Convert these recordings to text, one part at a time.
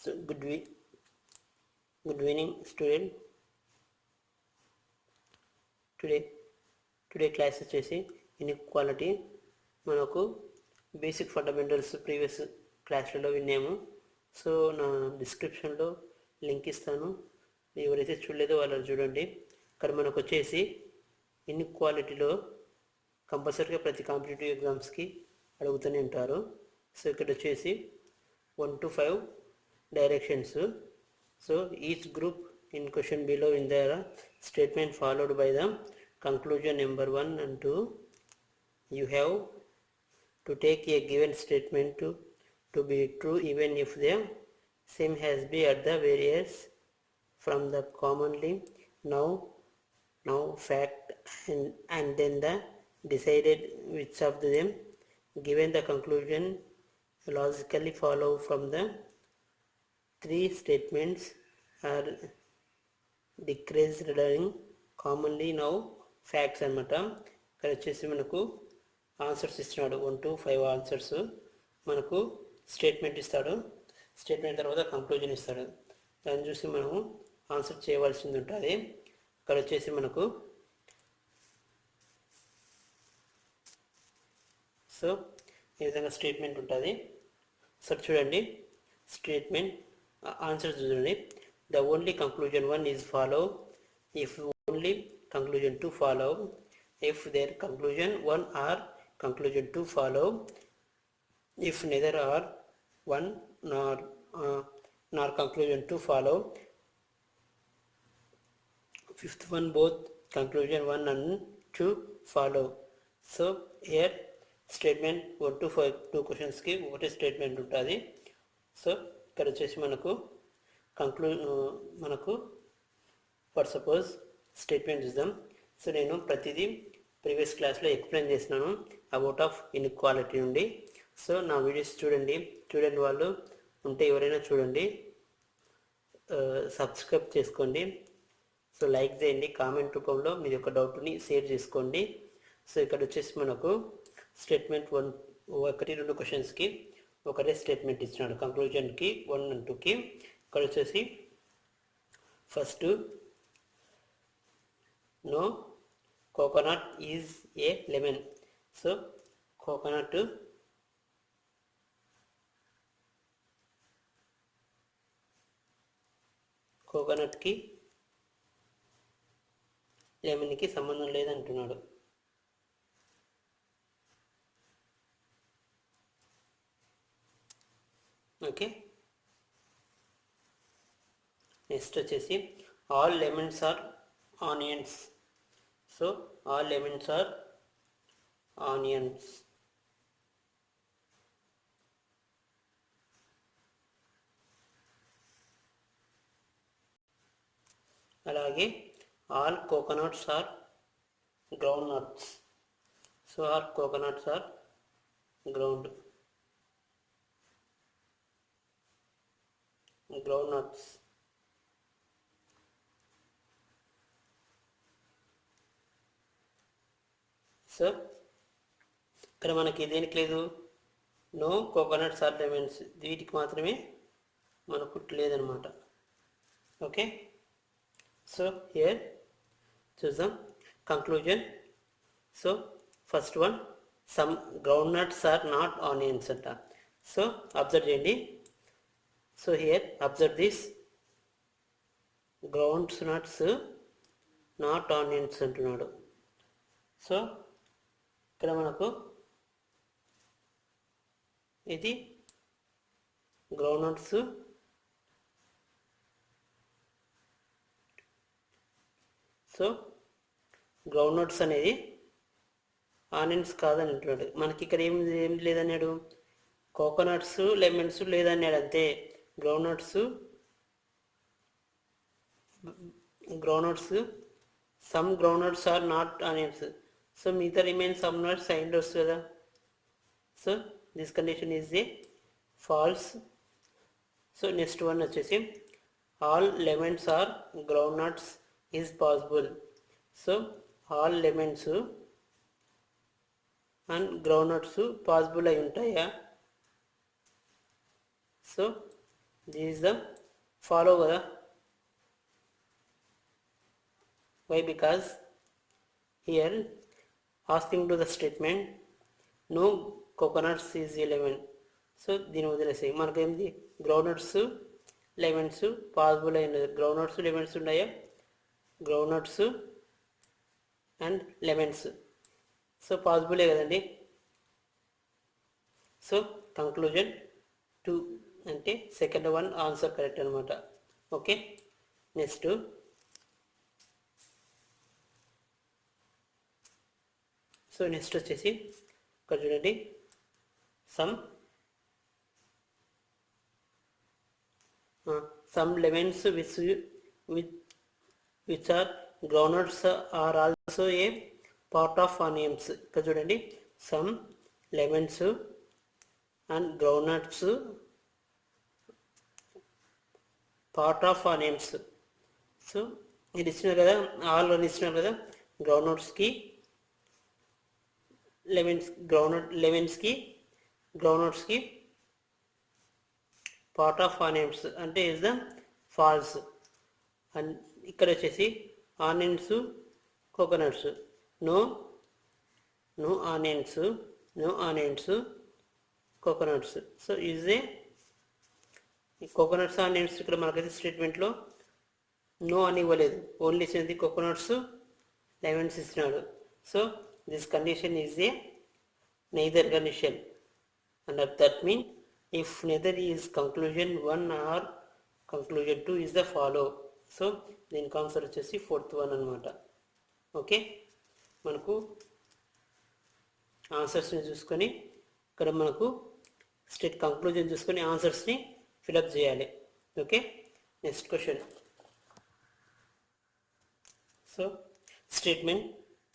So good evening student. Today class వచ్చేసి inequality. మనకు basic fundamentals previous క్లాస్లలో విన్నాము. So నా డిస్క్రిప్షన్లో లింక్ ఇస్తాను, ఎవరైతే చూడలేదో వాళ్ళు చూడండి. ఇక్కడ మనకు వచ్చేసి ఇన్ఈక్వాలిటీలో కంపల్సరీగా ప్రతి కాంపిటేటివ్ ఎగ్జామ్స్కి అడుగుతూనే ఉంటారు. సో ఇక్కడ వచ్చేసి 1 to 5 directions. So each group in question below in the statement followed by the conclusion number 1 and 2. You have to take a given statement to be true even if the same has been at the various from the commonly now fact and then the decided which of them given the conclusion logically follow from the 3 statements are decreased during commonly now facts అన్నమాట. ఇక్కడ వచ్చేసి మనకు answers ఇస్తున్నాడు, 1 to 5 answers. మనకు statement ఇస్తాడు, statement తర్వాత conclusion ఇస్తాడు. దాన్ని చూసి మనము ఆన్సర్ చేయవలసింది ఉంటుంది. ఇక్కడ వచ్చేసి మనకు సో ఈ విధంగా స్టేట్మెంట్ ఉంటుంది. సో చూడండి స్టేట్మెంట్ ఆన్సర్ చూడండి. The only conclusion 1 is follow if only conclusion 2 follow if either conclusion 1 or conclusion 2 follow if neither or 1 nor conclusion 2 follow. Fifth one, both conclusion 1 and 2 follow. So here statement 1 to 5 2 questions కి ఒకటే statement ఉంటుంది. So ఇక్కడ వచ్చేసి మనకు for suppose statement చూద్దాం. So నేను ప్రతిదీ previous క్లాస్లో ఎక్స్ప్లెయిన్ చేసినాను అబౌట్ ఆఫ్ ఇన్ఈక్వాలిటీ నుండి. సో నా వీడియోస్ చూడండి వాళ్ళు ఉంటే ఎవరైనా చూడండి, సబ్స్క్రైబ్ చేసుకోండి. సో లైక్ చేయండి, కామెంట్ రూపంలో మీ యొక్క డౌట్ని షేర్ చేసుకోండి. సో ఇక్కడ వచ్చేసి మనకు స్టేట్మెంట్ 1-2 క్వశ్చన్స్కి ఒకటే స్టేట్మెంట్ ఇచ్చినాడు, కంక్లూజన్కి 1 and 2కి. ఇక్కడ వచ్చేసి first, no coconut is a lemon. So కోకోనట్కి లెమన్కి సంబంధం లేదంటున్నాడు. ఓకే, నెక్స్ట్ వచ్చేసి all lemons are onions. So all lemons are onions. అలాగే all coconuts are ground nuts. So all coconuts are ground nuts. So ఇక్కడ మనకి దేనికి లేదు, నో కోకోనట్స్ ఆర్ లెమన్స్, వీటికి మాత్రమే మనకు లేదనమాట. ఓకే, సో హియర్ చూద్దాం conclusion. So first one, some ground nuts are not onions అంట. సో అబ్జర్వ్ చేయండి. So here observe this, ground nuts not onions అంటున్నాడు. సో ఇక్కడ మనకు ఇది ground nuts, so ground nuts అనేది ఆనియన్స్ కాదని అంటున్నాడు. మనకి ఇక్కడ ఏం లేదన్నాడు, కోకోనట్స్ లెమన్స్ లేదన్నాడు అంతే. Groundnuts some ground nuts are not onions. So మిగతా రిమైన్ సమ్ నట్స్ సైన్ వస్తుంది కదా. So this condition is a false. So next one వచ్చేసి all lemons are groundnuts is possible. So all lemons and groundnuts possible అయి ఉంటాయా? So this is the follow కదా. Why? Because here asking to the statement no coconuts is 11. So దీన్ని వదిలేసాయి. మనకేంది groundnuts lemons possible అయినది. Groundnuts lemons ఉన్నాయా? Groundnuts and lemons so పాసిబులే కదండి. So conclusion 2 అంటే సెకండ్ వన్ ఆన్సర్ కరెక్ట్ అనమాట. Okay, next so next వచ్చేసి ఇక్కడ చూడండి, some lemons which are groundnuts are also a part of onions. ఇక్కడ చూడండి, some lemons and groundnuts part of onions. So ఇది ఇచ్చినారు కదా, ఆల్ అని ఇచ్చినారు కదా, గ్రౌండ్నట్స్కి గ్రౌండ్నట్స్కి పార్ట్ ఆఫ్ ఆనియన్స్ అంటే ఇస్ ద ఫాల్స్. అండ్ ఇక్కడ వచ్చేసి onions coconuts, no onions coconuts. So is a coconuts onions ఇక్కడ మనకైతే స్టేట్మెంట్లో నో అని ఇవ్వలేదు, ఓన్లీ ఇచ్చినది కోకోనట్స్ లెమన్స్ ఇచ్చినాడు. So this condition is a neither condition, and that mean if neither is conclusion 1 or conclusion 2 is the follow. So దీనికి answer వచ్చేసి fourth one అనమాట. ఓకే, మనకు ఆన్సర్స్ని చూసుకొని ఇక్కడ మనకు కంక్లూజన్ చూసుకొని ఆన్సర్స్ని ఫిలప్ చేయాలి. Okay, next question. So statement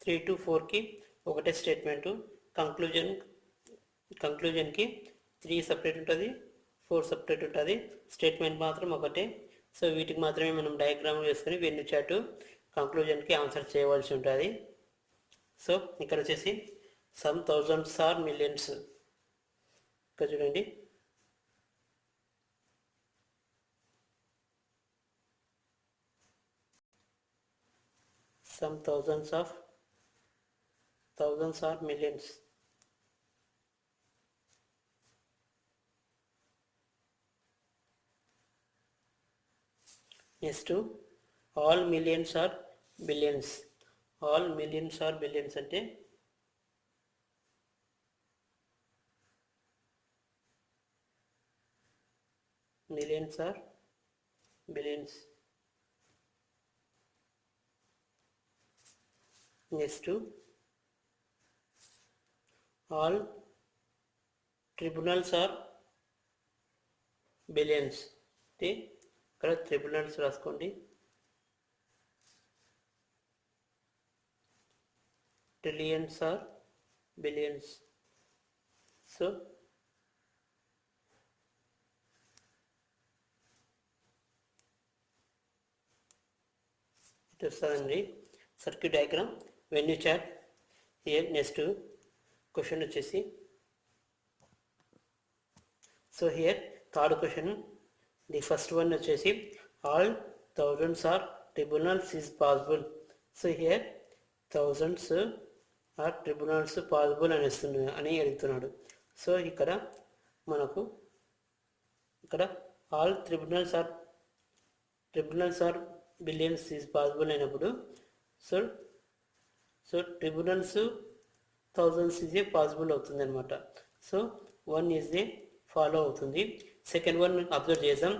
3 to 4కి ఒకటే స్టేట్మెంటు, కంక్లూజన్కి 3 సపరేట్ ఉంటుంది, 4 సపరేట్ ఉంటుంది, స్టేట్మెంట్ మాత్రం ఒకటే. సో వీటికి మాత్రమే మనం డయాగ్రామ్ వేసుకొని వెన్ను చాటు కంక్లూజన్కి ఆన్సర్ చేయవలసి ఉంటుంది. సో ఇక్కడ వచ్చేసి సమ్ థౌజండ్స్ ఆర్ మిలియన్స్. ఇక్కడ చూడండి, some thousands are millions. Next all millions are billions. All millions are billions అంటే millions are billions. Next all tribunals are billions. అంటే ఇక్కడ ట్రిబ్యునల్స్ రాసుకోండి, ట్రిలియన్స్ ఆర్ బిలియన్స్. సో ఇది వస్తుందండి circuit diagram venue chart. Here next question వచ్చేసి, so here third question, the first one వచ్చేసి all thousands are tribunals is possible. So here thousands are tribunals possible అని అడుగుతున్నాడు. So ఇక్కడ మనకు ఇక్కడ all tribunals are billions is possible అయినప్పుడు so tribunals thousands is a possible అవుతుంది అనమాట. So 1 is a follow అవుతుంది. సెకండ్ వన్ అబ్జర్వ్ చేద్దాం,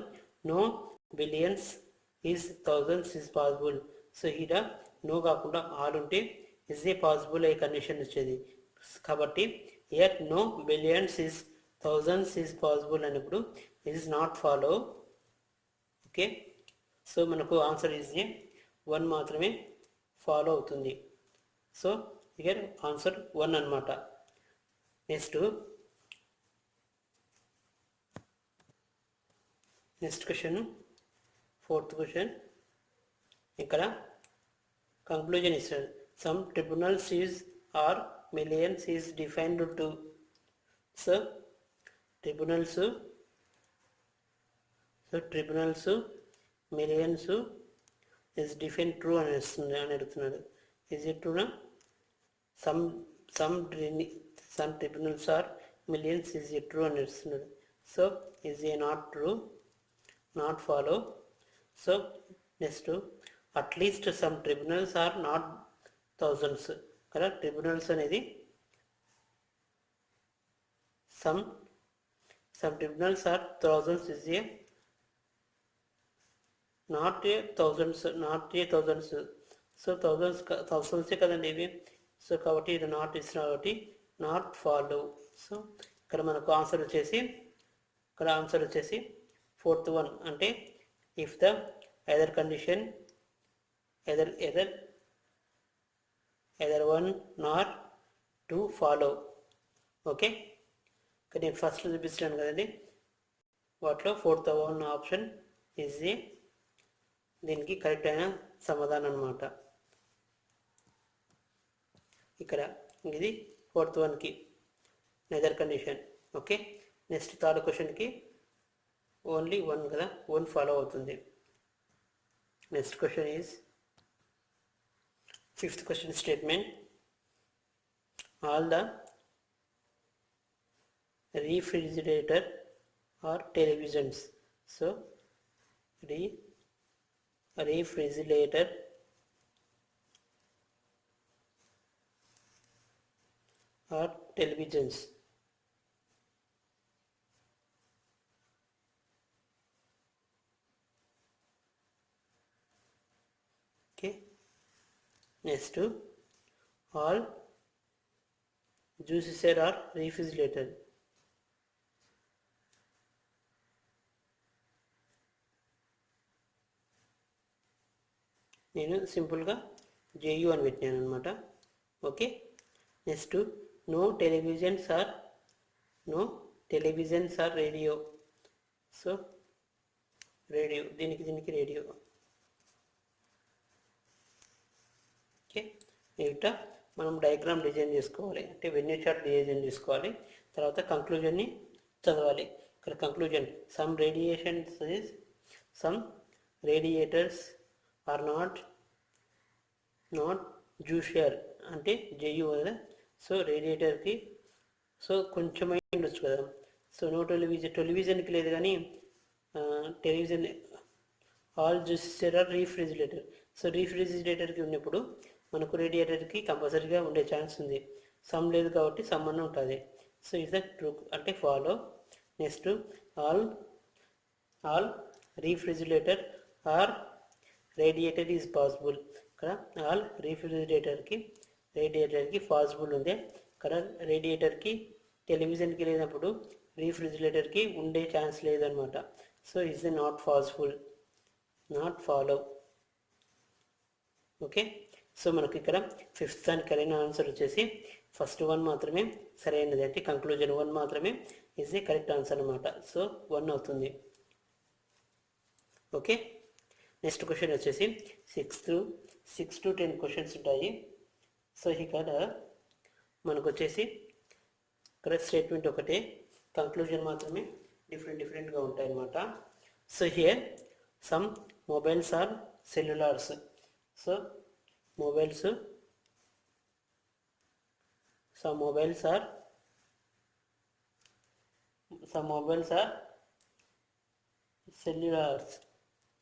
no billions is thousands is possible. So ఇక్కడ నో కాకుండా ఆల్ ఉంటే ఈజ్ ఏ పాసిబుల్ అయ్యే condition వచ్చేది. కాబట్టి here no billions is thousands is possible అన్నప్పుడు is not follow. Okay, so మనకు ఆన్సర్ ఈజ్ ఏ 1 మాత్రమే ఫాలో అవుతుంది. సో హియర్ ఆన్సర్ 1 అనమాట. Next question, fourth question. ఇక్కడ కంక్లూజన్ ఇస్తాడు, some tribunals is are millions is defined to. So tribunals so tribunals millions is define true అని వస్తుంది అని అడుగుతున్నాడు. ఇజ్ ఇట్ ట్రూనా? Some some some tribunals or millions is it true అని అడుగుతున్నాడు. So is a not true, not follow. So next at least some tribunals are not thousands కదా. Tribunals అనేది some tribunals are thousands is a not a thousands, so thousands కదండి ఇవి. So కాబట్టి ఇది not is కాబట్టి not follow. So ఇక్కడ మనకు answer వచ్చేసి ఫోర్త్ వన్ అంటే if the either condition either one not to follow. Okay, నేను ఫస్ట్లో చూపిస్తున్నాను కదండి, వాటిలో ఫోర్త్ వన్ ఆప్షన్ ఈజ్ దీనికి కరెక్ట్ అయిన సమాధానం అన్నమాట. ఇక్కడ ఇది ఫోర్త్ వన్కి Nether condition. Okay, next third క్వశ్చన్కి ఓన్లీ వన్ కదా, వన్ ఫాలో అవుతుంది. Next question is fifth question statement. All the refrigerator or televisions. So refrigerator or televisions. Okay, next all juices are refrigerated. నేను సింపుల్గా జేయు అని పెట్టాను అనమాట. Okay, next no televisions or radio. So radio, దీనికి radio. Okay, ఇట మనం diagram design చేసుకోవాలి, అంటే వెన్యూ చార్ట్ డిజైన్ చేసుకోవాలి. తర్వాత కంక్లూజన్ని చదవాలి. ఇక్కడ conclusion some radiators are not juicier అంటే జేయు కదా. సో రేడియేటర్కి సో కొంచెం ఉండొచ్చు కదా. సో నో టెలివిజన్కి లేదు కానీ television all juices are refrigerator. So రీఫ్రిజిరేటర్కి ఉన్నప్పుడు మనకు రేడియేటర్కి కంపల్సరీగా ఉండే ఛాన్స్ ఉంది. సమ్ లేదు కాబట్టి సమ్ అన్న ఉంటుంది. సో ఇస్ ద ట్రూ అంటే follow. Next all refrigerator or radiator is possible. ఇక్కడ ఆల్ రేడియేటర్కి పాసిబుల్ ఉంది. ఇక్కడ రేడియేటర్కి టెలివిజన్కి లేనప్పుడు రీఫ్రిజిరేటర్కి ఉండే ఛాన్స్ లేదనమాట. So is the not possible, not follow. Okay, so మనకి ఇక్కడ ఫిఫ్త్ దానికి సరైన ఆన్సర్ వచ్చేసి ఫస్ట్ వన్ మాత్రమే సరైనది, అంటే కంక్లూజన్ వన్ మాత్రమే ఇస్ ది కరెక్ట్ ఆన్సర్ అనమాట. సో 1 అవుతుంది. ఓకే, నెక్స్ట్ క్వశ్చన్ వచ్చేసి 6 to 10 క్వశ్చన్స్ ఉంటాయి. సో ఇక్కడ మనకు వచ్చేసి ఇక్కడ స్టేట్మెంట్ ఒకటే, కంక్లూజన్ మాత్రమే డిఫరెంట్గా ఉంటాయి అన్నమాట. So here some mobiles are cellulars. So mobiles are cellulars.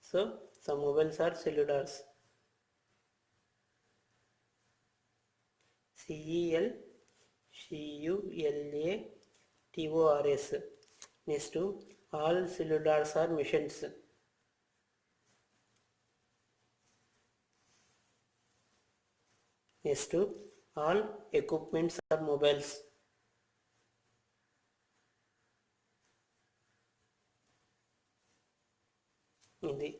So some mobiles are cellulars. CELCULATORS. Next, all cellulars are machines. Next, all equipments are mobiles. ఇది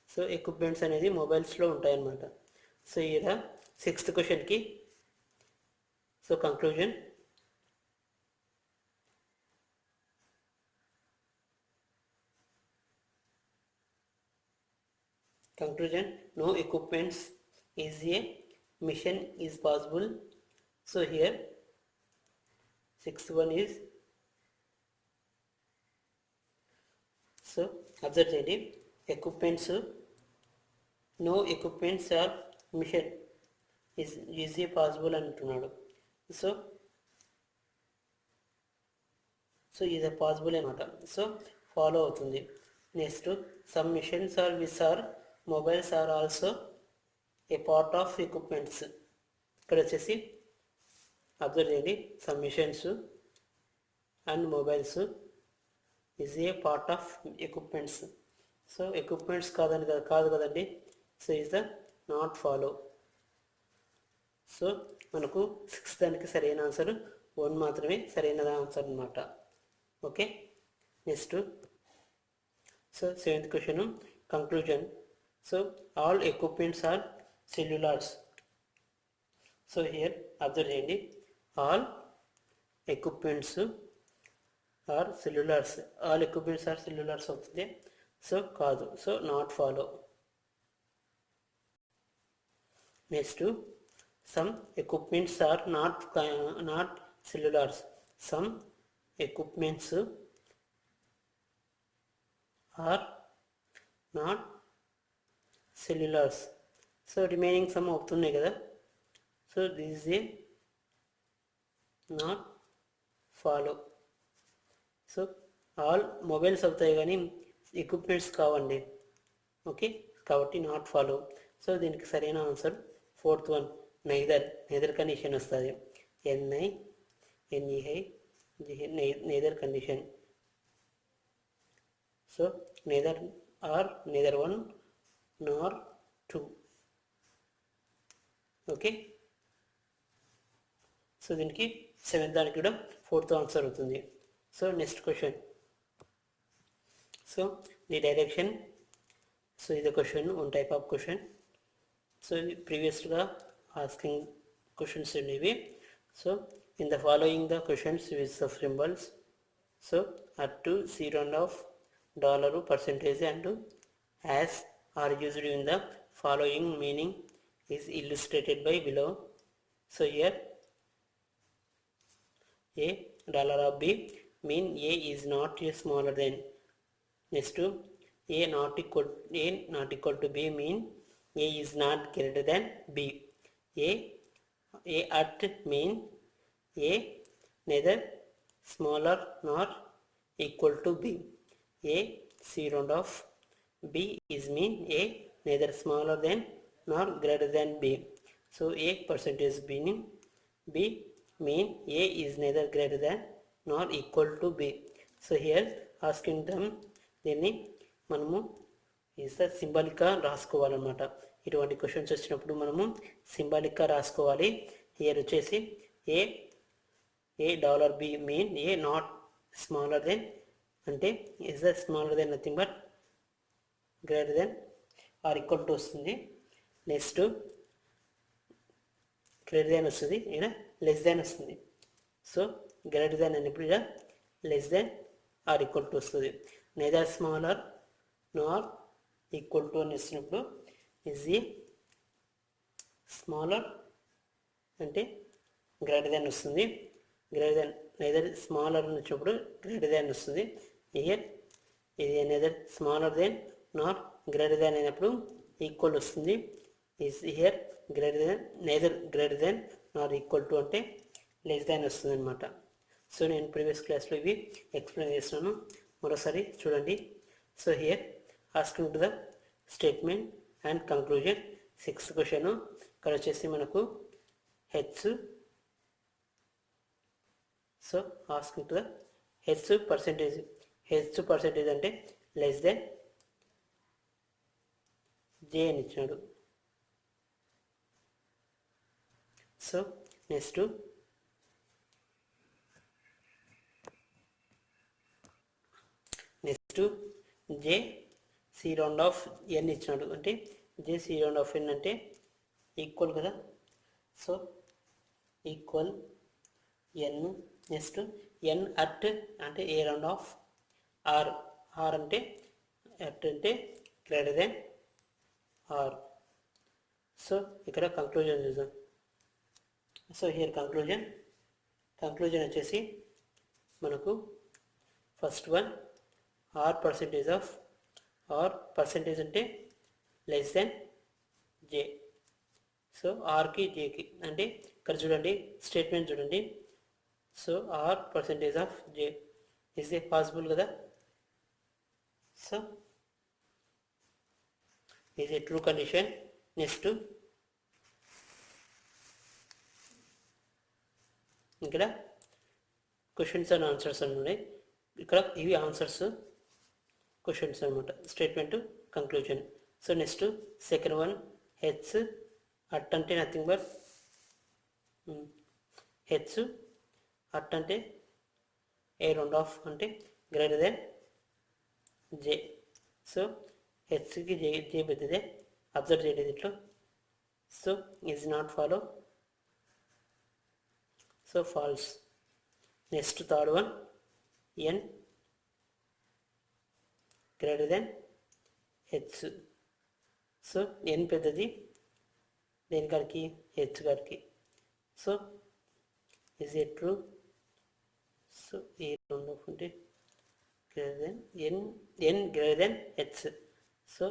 సో ఎక్విప్మెంట్స్ అనేది మొబైల్స్లో ఉంటాయన్నమాట. సో ఇలా 6th క్వశ్చన్కి so conclusion no equipments is a mission is possible. So here 6th one is so observe చేయండి, equipments, no equipments are mission is a possible అంటున్నాడు. So so ఇది possible అనమాట. So follow అవుతుంది. Next some missions are విస్ are mobiles are also a part of equipments. ఇక్కడ వచ్చేసి observe చేయండి, some missions and mobiles is a part of equipments. So equipments కాదు కదండి. So is the not follow. సో మనకు 6 దానికి సరైన ఆన్సర్ 1 మాత్రమే సరైన ఆన్సర్ అనమాట. Okay, next so 7th question conclusion. So all equipments are cellulars. So here observe చేయండి, all equipments are cellulars. All equipments are cellulars అవుతుంది. సో కాదు, so not follow. Next some equipments are not cellulars. Some equipments are not cellulars. So remaining some అవుతున్నాయి కదా. So this is a not follow. So all mobiles అవుతాయి కానీ equipments కావండి. Okay, కాబట్టి not follow. So దీనికి సరైన answer 4th one, neither condition వస్తుంది. NINEI neither condition. So neither 1 nor 2. Okay, so దీనికి 7th దానికి కూడా 4th ఆన్సర్ అవుతుంది. So next question. So the direction. So ఇది question, 1 type of question. So ప్రీవియస్గా asking questions ఇవి. So in the following the questions with the symbols. So at to zero and of dollar percentage and as are used in the following meaning is illustrated by below. So here a dollar of B mean A is not a smaller than. Next to A not equal to B mean A is not greater than B. A at mean A neither smaller nor equal to B. A C round of B is mean A neither smaller than nor greater than B. So A percentage meaning B mean A is neither greater than nor equal to B. So here asking them దీన్ని మనము is సింబాలిక్గా రాసుకోవాలన్నమాట. ఇటువంటి questions వచ్చినప్పుడు మనము సింబాలిక్గా రాసుకోవాలి. Here వచ్చేసి A dollar B mean A not smaller than అంటే is the smaller than nothing but greater than or equal to వస్తుంది. Next greater than వస్తుంది, ఇక్కడ లెస్ దెన్ వస్తుంది. సో గ్రేటర్ దెన్ అన్నప్పుడు ఇక్కడ less than or equal to వస్తుంది. Neither smaller nor equal to అని ఇచ్చినప్పుడు ఇజ్ ఏ స్మాలర్ అంటే గ్రేటర్ దెన్ వస్తుంది. గ్రేటర్ దెన్ నెదర్ స్మాలర్ అని వచ్చినప్పుడు గ్రేటర్ దెన్ వస్తుంది. హియర్ ఇది నెదర్ స్మాలర్ దెన్ నార్ గ్రేటర్ దెన్ అయినప్పుడు ఈక్వల్ వస్తుంది. Is here greater than Nether greater than Nar equal to అంటే లెస్ దెన్ వస్తుంది అనమాట. సో నేను ప్రీవియస్ క్లాస్లో ఇవి ఎక్స్ప్లెయిన్ చేస్తున్నాను, మరోసారి చూడండి. So here asking to the statement and conclusion. 6th question. ఇక్కడ వచ్చేసి మనకు H. So asking to the H percentage అంటే లెస్ దెన్ జే అని ఇచ్చినాడు. So next J C round off N ఇచ్చినాడు. అంటే J C round off N అంటే equal కదా. So equal N. Next N at అంటే a round off R. R అంటే at అంటే గ్రేటర్ దెన్ ఆర్. సో ఇక్కడ కంక్లూజన్ చూద్దాం. సో హియర్ కంక్లూజన్ వచ్చేసి మనకు first one R percentage of R percentage అంటే లెస్ దెన్ జే. సో ఆర్కి జేకి అంటే ఇక్కడ చూడండి స్టేట్మెంట్ చూడండి. So R percentage of J is a possible కదా. So is a true condition. Next ఇక్కడ క్వశ్చన్స్ అండ్ ఆన్సర్స్ అని ఉన్నాయి. ఇక్కడ ఇవి ఆన్సర్స్, క్వశ్చన్స్ అనమాట, statement, conclusion. So next second one H at అంటే నథింగ్ బట్ హెచ్ అట్ అంటే a round off అంటే గ్రేటర్ దెన్ జే. సో హెచ్కి జే పెద్దదే, అబ్జర్వ్ చేయలేదు ఇట్లా. So is not follow, so false. Next third one N greater than H. So N పెద్దది దేని కాడికి, హెచ్ కాడికి. So is a true. So ఈ రెండు ఉంటే greater than N greater than H. So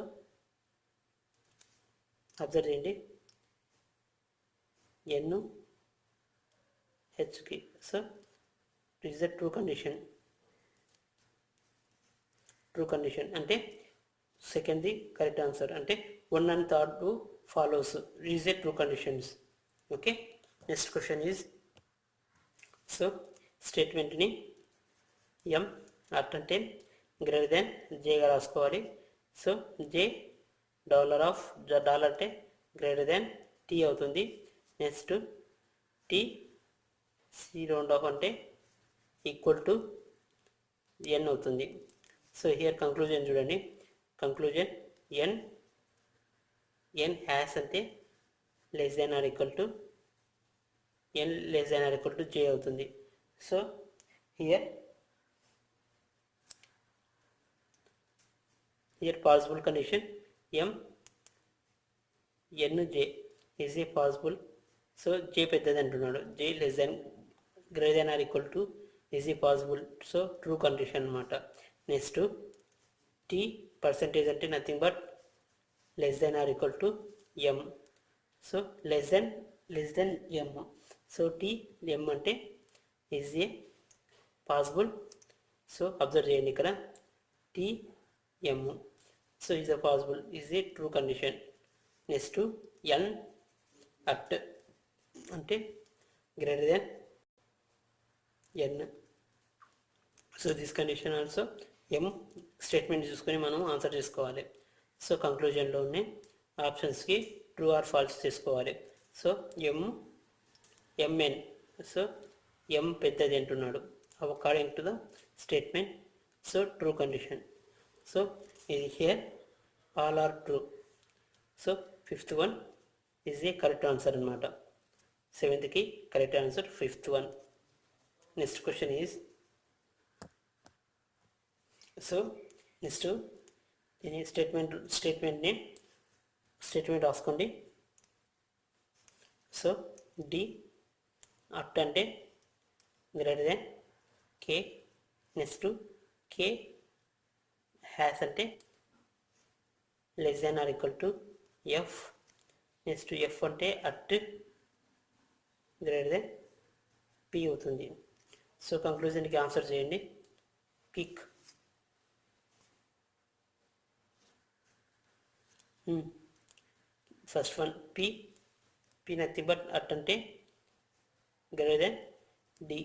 observe చేయండి ఎన్ హెచ్కి. So it is the true condition. True condition అంటే సెకండ్ది కరెక్ట్ ఆన్సర్, అంటే one and third too follows is a true conditions. Okay, next question is, so స్టేట్మెంట్ని M at అంటే greater than జేగా రాసుకోవాలి. So J dollar of dollar అంటే greater than T అవుతుంది. Next T C round off అంటే equal to N అవుతుంది. So here conclusion చూడండి. Conclusion N has అంటే less than or equal to N less than or equal to J అవుతుంది. So here possible condition N J is a possible. So J పెద్దది అంటున్నాడు, J less than greater than or equal to is a possible. So true condition అనమాట. Next T percentage అంటే nothing but less than or equal to M. So less than M. So T M అంటే is a possible. So observe చేయండి ఇక్కడ T M. So is a possible, is a true condition. Next N at అంటే greater than N. So this condition also M statement చూసుకొని మనం answer చేసుకోవాలి. So కంక్లూజన్లో ఉన్న ఆప్షన్స్కి ట్రూ ఆర్ ఫాల్స్ తీసుకోవాలి. So MN. సో ఎం పెద్దది అంటున్నాడు according to the statement. So true condition. So ఇది here all are true. So fifth one is a correct answer అనమాట. సెవెంత్కి correct answer fifth one. Next question is, so next దీని స్టేట్మెంట్ని రాసుకోండి. So D at అంటే greater than K. Next K has అంటే less than or equal to F. Next F అంటే at greater than P అవుతుంది. So కంక్లూజన్కి answer చేయండి. Pick first one P nothing but at అంటే greater than D.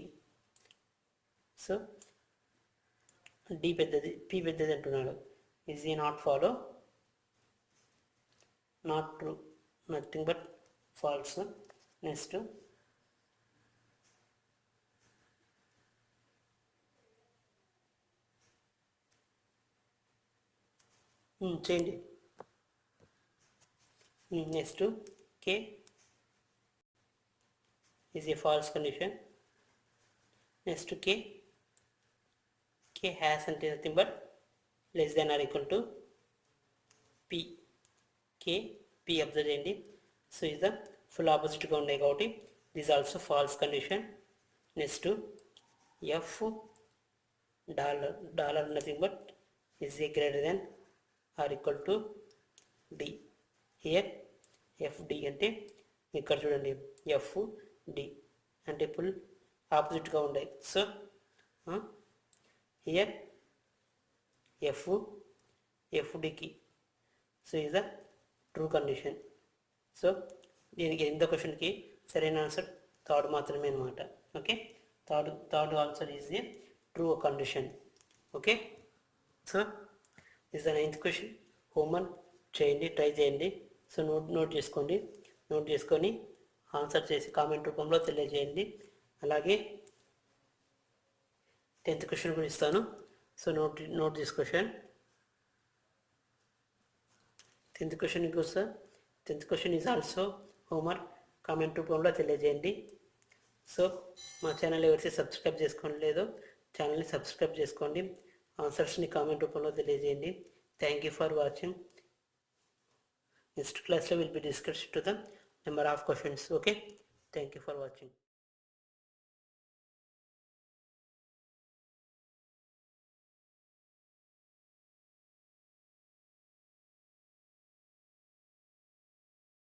So D పెద్దది, P పెద్దది అంటున్నాడు. Is a not follow, not true, nothing but false. Next చేయండి. Next K is a false condition. Next K has అంటే nothing but less than or equal to P. P observe చేయండి. So is the full ఆపోజిట్గా ఉన్నాయి కాబట్టి this also false condition. Next F dollar nothing but is a greater than or equal to d. Here fd అంటే ఇక్కడ చూడండి F D అంటే ఇప్పుడు ఆపోజిట్గా ఉన్నాయి. సో హియర్ ఎఫ్ ఎఫ్డికి so is the true condition. So దీనికి ఎంత క్వశ్చన్కి సరైన ఆన్సర్ థర్డ్ మాత్రమే అనమాట. Okay, third answer is the true condition. Okay, so is the 9th question. Homework చేయండి, ట్రై చేయండి. సో నోట్ చేసుకొని ఆన్సర్ చేసి కామెంట్ రూపంలో తెలియజేయండి. అలాగే 10th క్వశ్చన్ కూడా ఇస్తాను. So note this question. 10th question goes sir. 10th question is also homework. Comment రూపంలో తెలియజేయండి. సో మా ఛానల్ ఎవరైతే సబ్స్క్రైబ్ చేసుకోలేదో ఛానల్ని సబ్స్క్రైబ్ చేసుకోండి. ఆన్సర్స్ని కామెంట్ రూపంలో తెలియజేయండి. Thank you for watching. Next class will be discussed to the number of questions. Okay, thank you for watching.